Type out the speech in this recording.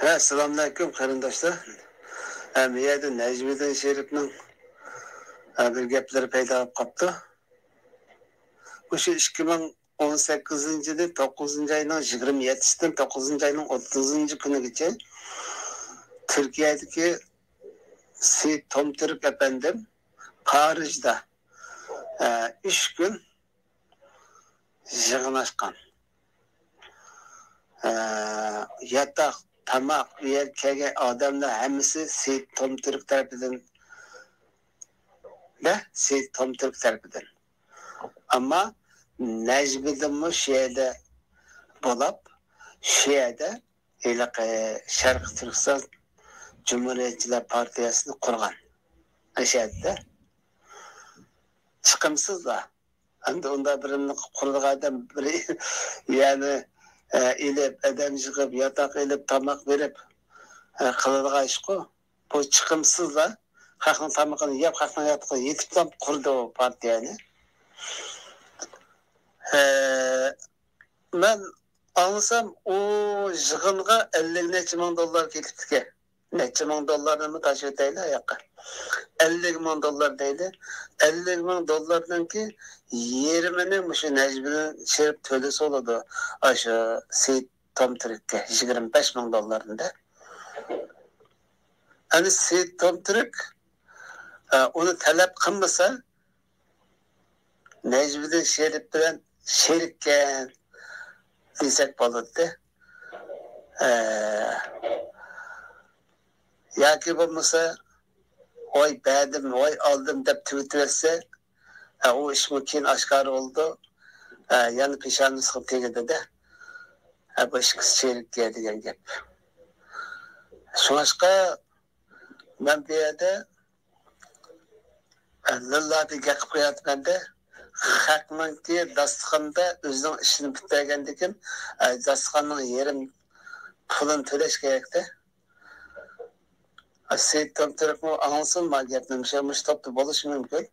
Assalomu qarindoshlar. Bu yerda Najmiddin Sherifning bir gaplari paydo bo'lib qopti. O'sha 2018-yili 9-oyning 27-sidan 9-oyning 30-kunigacha Turkiyadagi Seyit Tomturk efendim Parijda 3 gün yig'inlashgan. Yatak, tamak, yer kelgan odamlar hammasi Seyit Tomturk tarafidan Seyit Tomturk tarafidan. Ama Najmiddinmi shu yerda bo'lib, shu yerda Sharq Turkiston Cumhuriyetçiler Partiyasini qurgan. O'sha yerda chiqimsizlar. Endi unda birini qurgan biri ya'ni ilib, adam yig'ib, yotoq ilib, tomoq berib qiladigan ish-ku. Bu chiqimsizlar. Xalqning tomog'ini yeb, xalqning yotiqini yetib qurdi o partiyani. Ben anlasam o yig'inga 50 necha ming dollar ketibdi. Necha ming dollarni mı taş öteyli ayaqqı. 50 ming dollar deydi. 50 ming dollardan ki 20'ni şu Necmiddin Şerif tölesi oladı. Aşı Seyit Tomturk'e 25 ming dollarında. Hani Seyit Tomturk onu talep kılmasa Necmiddin Şerif bilen şerikken desek boladı. Yaki bulmasa oy beğendim, oy aldım dep tweet etse o iş mümkün aşkar oldu. Yani pişanlı sıkıntı dedi. Başka şerik geldi gel. Sonuçta ben bir yerde Lilla bir yakıp koyat bende. Hakman ki dastıkanda özünün işini bitirgendikim. Dastıkanın yerim pulun töleş gerekti. Seyit Tomturk mu anılsın mı? Yaptığım şey toplu buluş mümkün.